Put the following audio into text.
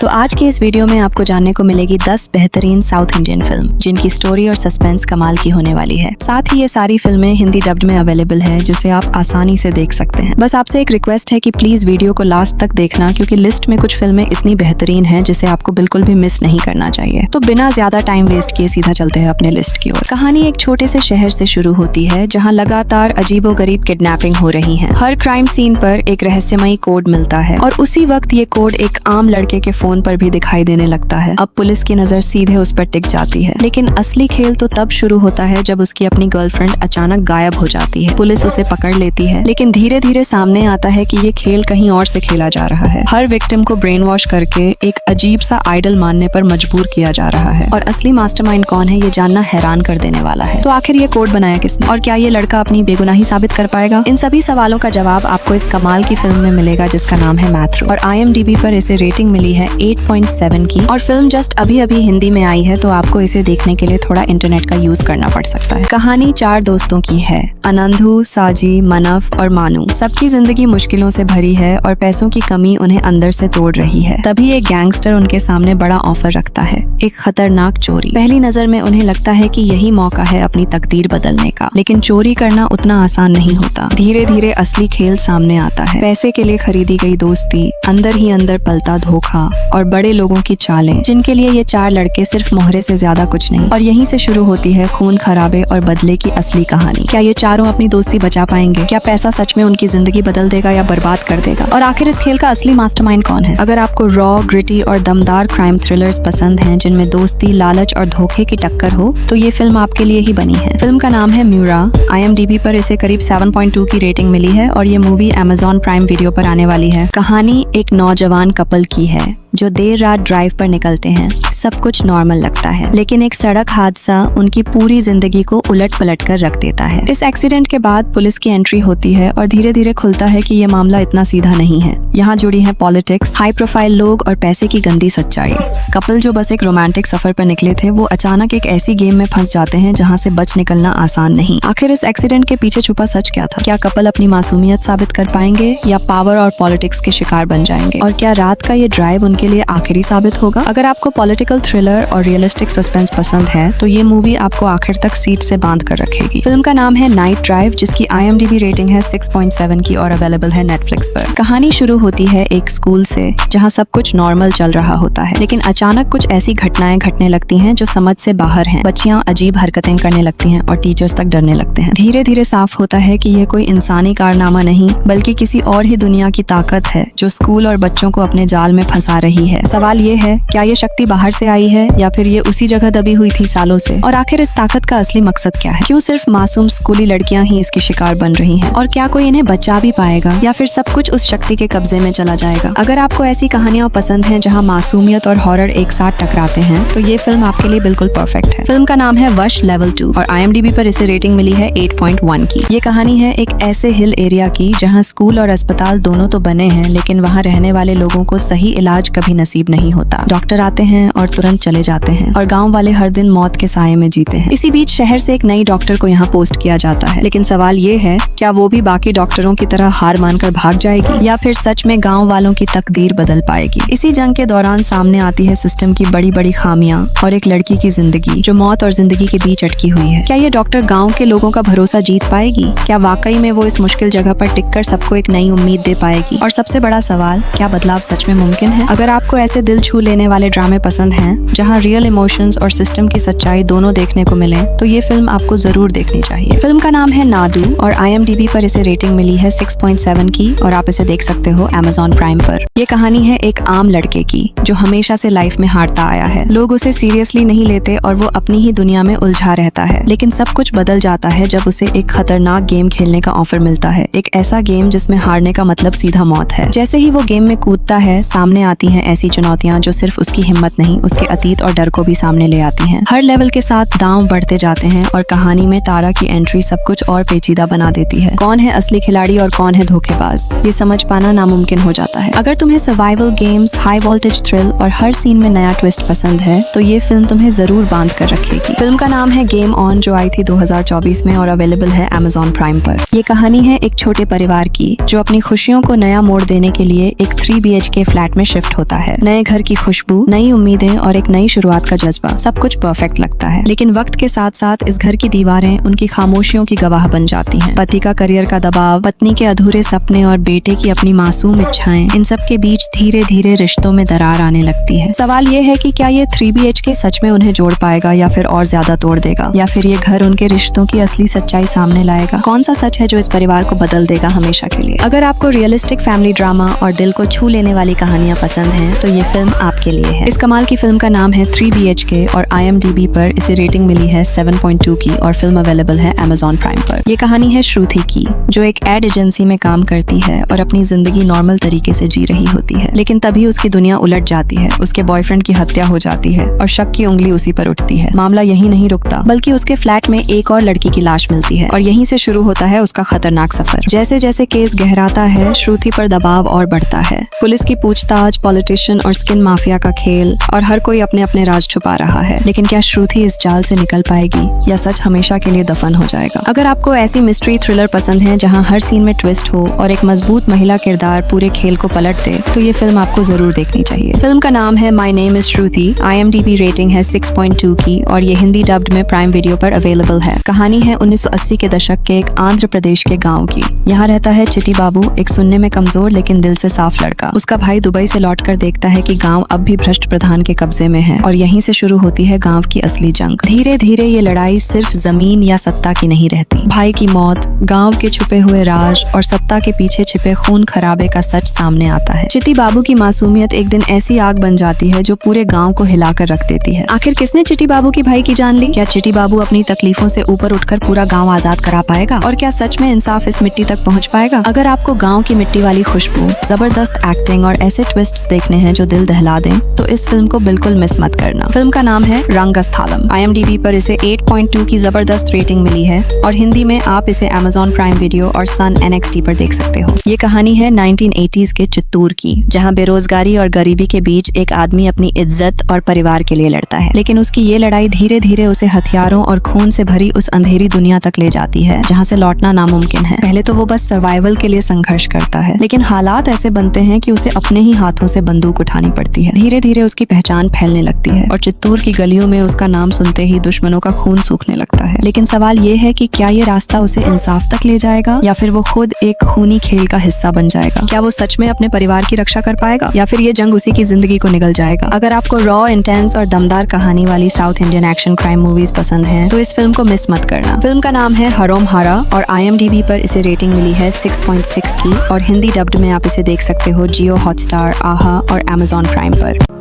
तो आज की इस वीडियो में आपको जानने को मिलेगी 10 बेहतरीन साउथ इंडियन फिल्म जिनकी स्टोरी और सस्पेंस कमाल की होने वाली है। साथ ही ये सारी फिल्में हिंदी डब्ड में अवेलेबल है, जिसे आप आसानी से देख सकते हैं। बस आपसे एक रिक्वेस्ट है कि प्लीज वीडियो को लास्ट तक देखना, क्योंकि लिस्ट में कुछ फिल्में इतनी बेहतरीन हैं जिसे आपको बिल्कुल भी मिस नहीं करना चाहिए। तो बिना ज्यादा टाइम वेस्ट किए सीधा चलते हैं अपने लिस्ट की ओर। कहानी एक छोटे से शहर से शुरू होती है जहाँ लगातार अजीबोगरीब किडनैपिंग हो रही है। हर क्राइम सीन पर एक रहस्यमयी कोड मिलता है और उसी वक्त ये कोड एक आम लड़के के फोन पर भी दिखाई देने लगता है। अब पुलिस की नजर सीधे उस पर टिक जाती है, लेकिन असली खेल तो तब शुरू होता है जब उसकी अपनी गर्लफ्रेंड अचानक गायब हो जाती है। पुलिस उसे पकड़ लेती है, लेकिन धीरे धीरे सामने आता है कि ये खेल कहीं और से खेला जा रहा है। हर विक्टिम को ब्रेन वॉश करके एक अजीब सा आइडल मानने पर मजबूर किया जा रहा है, और असली मास्टरमाइंड कौन है ये जानना हैरान कर देने वाला है। तो आखिर ये कोड बनाया किसने, और क्या ये लड़का अपनी बेगुनाही साबित कर पाएगा? इन सभी सवालों का जवाब आपको इस कमाल की फिल्म में मिलेगा जिसका नाम है मैथ्रू, और IMDb पर इसे रेटिंग मिली है 8.7 की। और फिल्म जस्ट अभी अभी हिंदी में आई है, तो आपको इसे देखने के लिए थोड़ा इंटरनेट का यूज करना पड़ सकता है। कहानी 4 दोस्तों की है, अनंधु, साजी, मनफ और मानू। सबकी जिंदगी मुश्किलों से भरी है और पैसों की कमी उन्हें अंदर से तोड़ रही है। तभी एक गैंगस्टर उनके सामने बड़ा ऑफर रखता है, एक खतरनाक चोरी। पहली नजर में उन्हें लगता है कि यही मौका है अपनी तकदीर बदलने का, लेकिन चोरी करना उतना आसान नहीं होता। धीरे धीरे असली खेल सामने आता है। पैसे के लिए खरीदी गई दोस्ती, अंदर ही अंदर पलता धोखा और बड़े लोगों की चालें, जिनके लिए ये 4 लड़के सिर्फ मोहरे से ज्यादा कुछ नहीं। और यहीं से शुरू होती है खून खराबे और बदले की असली कहानी। क्या ये चारों अपनी दोस्ती बचा पाएंगे? क्या पैसा सच में उनकी जिंदगी बदल देगा या बर्बाद कर देगा? और आखिर इस खेल का असली मास्टरमाइंड कौन है? अगर आपको रॉ, ग्रिटी और दमदार क्राइम थ्रिलर्स पसंद हैं जिनमें दोस्ती, लालच और धोखे की टक्कर हो, तो ये फिल्म आपके लिए ही बनी है। फिल्म का नाम है म्यूरा। IMDb पर इसे करीब 7.2 की रेटिंग मिली है और ये मूवी Amazon प्राइम वीडियो पर आने वाली है। कहानी एक नौजवान कपल की है जो देर रात ड्राइव पर निकलते हैं। सब कुछ नॉर्मल लगता है, लेकिन एक सड़क हादसा उनकी पूरी जिंदगी को उलट पलट कर रख देता है। इस एक्सीडेंट के बाद पुलिस की एंट्री होती है और धीरे धीरे खुलता है कि ये मामला इतना सीधा नहीं है। यहाँ जुड़ी है पॉलिटिक्स, हाई प्रोफाइल लोग और पैसे की गंदी सच्चाई। कपल जो बस एक रोमांटिक सफर पर निकले थे, वो अचानक एक ऐसी गेम में फंस जाते हैं जहाँ से बच निकलना आसान नहीं। आखिर इस एक्सीडेंट के पीछे छुपा सच क्या था? क्या कपल अपनी मासूमियत साबित कर पाएंगे या पावर और पॉलिटिक्स के शिकार बन जाएंगे? और क्या रात का ये ड्राइव उनके लिए आखिरी साबित होगा? अगर आपको पॉलिटिकल थ्रिलर और रियलिस्टिक सस्पेंस पसंद है, तो ये मूवी आपको आखिर तक सीट से बांध कर रखेगी। फिल्म का नाम है नाइट ड्राइव, जिसकी IMDb रेटिंग है 6.7 की और अवेलेबल है नेटफ्लिक्स पर। कहानी शुरू होती है एक स्कूल से जहाँ सब कुछ नॉर्मल चल रहा होता है, लेकिन अचानक कुछ ऐसी घटनाएं घटने लगती हैं जो समझ से बाहर हैं। बच्चियां अजीब हरकतें करने लगती हैं और टीचर्स तक डरने लगते हैं। धीरे धीरे साफ होता है कि ये कोई इंसानी कारनामा नहीं, बल्कि किसी और ही दुनिया की ताकत है जो स्कूल और बच्चों को अपने जाल में फंसा रही है। सवाल ये है, क्या ये शक्ति बाहर से आई है या फिर ये उसी जगह दबी हुई थी सालों से? और आखिर इस ताकत का असली मकसद क्या है? क्यों सिर्फ मासूम स्कूली लड़कियां ही इसकी शिकार बन रही हैं? और क्या कोई इन्हें बचा भी पाएगा या फिर सब कुछ उस शक्ति के कब्जे में चला जाएगा? अगर आपको ऐसी कहानियां पसंद हैं जहां मासूमियत और हॉरर एक साथ टकराते हैं, तो ये फिल्म आपके लिए बिल्कुल परफेक्ट है। फिल्म का नाम है वश लेवल 2 और IMDb पर इसे रेटिंग मिली है 8.1 की। ये कहानी है एक ऐसे हिल एरिया की जहाँ स्कूल और अस्पताल दोनों तो बने हैं, लेकिन वहाँ रहने वाले लोगों को सही इलाज कभी नसीब नहीं होता। डॉक्टर आते हैं और तुरंत चले जाते हैं और गांव वाले हर दिन मौत के साये में जीते हैं। इसी बीच शहर से एक नई डॉक्टर को यहाँ पोस्ट किया जाता है, लेकिन सवाल ये है, क्या वो भी बाकी डॉक्टरों की तरह हार मानकर भाग जाएगी या फिर सच में गांव वालों की तकदीर बदल पाएगी? इसी जंग के दौरान सामने आती है सिस्टम की बड़ी बड़ी खामियां और एक लड़की की जिंदगी जो मौत और जिंदगी के बीच अटकी हुई है। क्या ये डॉक्टर गाँव के लोगों का भरोसा जीत पाएगी? क्या वाकई में वो इस मुश्किल जगह पर टिककर सबको एक नई उम्मीद दे पाएगी? और सबसे बड़ा सवाल, क्या बदलाव सच में मुमकिन है? अगर आपको ऐसे दिल छू लेने वाले ड्रामे पसंद हैं जहां रियल इमोशंस और सिस्टम की सच्चाई दोनों देखने को मिले, तो ये फिल्म आपको जरूर देखनी चाहिए। फिल्म का नाम है नादू और IMDb पर इसे रेटिंग मिली है 6.7 की और आप इसे देख सकते हो Amazon प्राइम पर। ये कहानी है एक आम लड़के की जो हमेशा से लाइफ में हारता आया है। लोग उसे सीरियसली नहीं लेते और वो अपनी ही दुनिया में उलझा रहता है, लेकिन सब कुछ बदल जाता है जब उसे एक खतरनाक गेम खेलने का ऑफर मिलता है। एक ऐसा गेम जिसमें हारने का मतलब सीधा मौत है। जैसे ही वो गेम में कूदता है, सामने आती हैं ऐसी चुनौतियां जो सिर्फ उसकी हिम्मत नहीं, उसके अतीत और डर को भी सामने ले आती हैं। हर लेवल के साथ दांव बढ़ते जाते हैं और कहानी में तारा की एंट्री सब कुछ और पेचीदा बना देती है। कौन है असली खिलाड़ी और कौन है धोखेबाज, ये समझ पाना नामुमकिन हो जाता है। अगर तुम्हें survival games, high voltage thrill और हर सीन में नया ट्विस्ट पसंद है, तो ये फिल्म तुम्हें जरूर बांध कर रखेगी। फिल्म का नाम है गेम ऑन, जो आई थी 2024 में और अवेलेबल है Amazon प्राइम पर। ये कहानी है एक छोटे परिवार की जो अपनी खुशियों को नया मोड़ देने के लिए एक 3 BHK फ्लैट में शिफ्ट होता होता है। नए घर की खुशबू, नई उम्मीदें और एक नई शुरुआत का जज्बा, सब कुछ परफेक्ट लगता है। लेकिन वक्त के साथ साथ इस घर की दीवारें उनकी खामोशियों की गवाह बन जाती हैं। पति का करियर का दबाव, पत्नी के अधूरे सपने और बेटे की अपनी मासूम इच्छाएं, इन सब के बीच धीरे धीरे रिश्तों में दरार आने लगती है। सवाल ये है कि क्या ये 3 BHK सच में उन्हें जोड़ पाएगा या फिर और ज्यादा तोड़ देगा, या फिर ये घर उनके रिश्तों की असली सच्चाई सामने लाएगा। कौन सा सच है जो इस परिवार को बदल देगा हमेशा के लिए। अगर आपको रियलिस्टिक फैमिली ड्रामा और दिल को छू लेने वाली कहानियां पसंद हैं तो ये फिल्म आपके लिए है। इस कमाल की फिल्म का नाम है 3 BHK और IMDb पर इसे रेटिंग मिली है 7.2 की और फिल्म अवेलेबल है Amazon प्राइम पर। ये कहानी है श्रुति की, जो एक एड एजेंसी में काम करती है और अपनी जिंदगी नॉर्मल तरीके से जी रही होती है। लेकिन तभी उसकी दुनिया उलट जाती है। उसके बॉयफ्रेंड की हत्या हो जाती है और शक की उंगली उसी पर उठती है। मामला यहीं नहीं रुकता, बल्कि उसके फ्लैट में एक और लड़की की लाश मिलती है और यहीं से शुरू होता है उसका खतरनाक सफर। जैसे जैसे केस गहराता है, श्रुति पर दबाव और बढ़ता है। पुलिस की पूछताछ, पॉलिटिशियन और स्किन माफिया का खेल, और हर कोई अपने अपने राज छुपा रहा है। लेकिन क्या श्रुति इस जाल से निकल पाएगी या सच हमेशा के लिए दफन हो जाएगा? अगर आपको ऐसी मिस्ट्री थ्रिलर पसंद है जहां हर सीन में ट्विस्ट हो और एक मजबूत महिला किरदार पूरे खेल को पलट दे, तो ये फिल्म आपको जरूर देखनी चाहिए। फिल्म का नाम है my name is Shruti. IMDb rating है 6.2 की और ये हिंदी डब्ड में प्राइम वीडियो पर अवेलेबल है। कहानी है 1980 के दशक के एक आंध्र प्रदेश के गाँव की। यहाँ रहता है चिटी बाबू, एक सुनने में कमजोर लेकिन दिल से साफ लड़का। उसका भाई दुबई से लौटकर देखता है कि गांव अब भी भ्रष्ट प्रधान के कब्जे में है और यहीं से शुरू होती है गांव की असली जंग। धीरे धीरे ये लड़ाई सिर्फ जमीन या सत्ता की नहीं रहती। भाई की मौत, गांव के छुपे हुए राज और सत्ता के पीछे छिपे खून खराबे का सच सामने आता है। चिटी बाबू की मासूमियत एक दिन ऐसी आग बन जाती है जो पूरे गांव को हिलाकर रख देती है। आखिर किसने चिटी बाबू की भाई की जान ली? क्या चिटी बाबू अपनी तकलीफों से ऊपर उठकर पूरा गांव आजाद करा पाएगा? और क्या सच में इंसाफ इस मिट्टी तक पहुंच पाएगा? अगर आपको गांव की मिट्टी वाली खुशबू, जबरदस्त एक्टिंग और ऐसे ट्विस्ट्स देखने हैं जो दिल दहला दें, तो इस फिल्म को बिल्कुल मिस मत करना। फिल्म का नाम है रंगस्थलम। IMDb पर इसे 8.2 की जबरदस्त रेटिंग मिली है और हिंदी में आप इसे Amazon प्राइम वीडियो और Sun NXT पर देख सकते हो। ये कहानी है 1980s के चित्तूर की, जहाँ बेरोजगारी और गरीबी के बीच एक आदमी अपनी इज्जत और परिवार के लिए लड़ता है। लेकिन उसकी ये लड़ाई धीरे धीरे उसे हथियारों और खून से भरी उस अंधेरी दुनिया तक ले जाती है जहाँ से लौटना नामुमकिन है। पहले तो वो बस सर्वाइवल के लिए संघर्ष करता है, लेकिन हालात ऐसे बनते हैं कि उसे अपने ही हाथों से बंदूक उठानी पड़ती है। धीरे धीरे उसकी पहचान फैलने लगती है और चित्तूर की गलियों में उसका नाम सुनते ही दुश्मनों का खून सूखने लगता है। लेकिन सवाल ये है कि क्या ये रास्ता उसे इंसाफ तक ले जाएगा या फिर वो खुद एक खूनी खेल का हिस्सा बन जाएगा? क्या वो सच में अपने परिवार की रक्षा कर पाएगा या फिर ये जंग उसी की जिंदगी को निगल जाएगा? अगर आपको रॉ, इंटेंस और दमदार कहानी वाली south Indian action crime movies पसंद हैं, तो इस फिल्म को मिस मत करना। फिल्म का नाम है हरोम हारा और IMDb पर इसे रेटिंग मिली है 6.6 की और हिंदी डब्ड में आप इसे देख सकते हो जियो हॉटस्टार, आहा और Amazon प्राइम पर।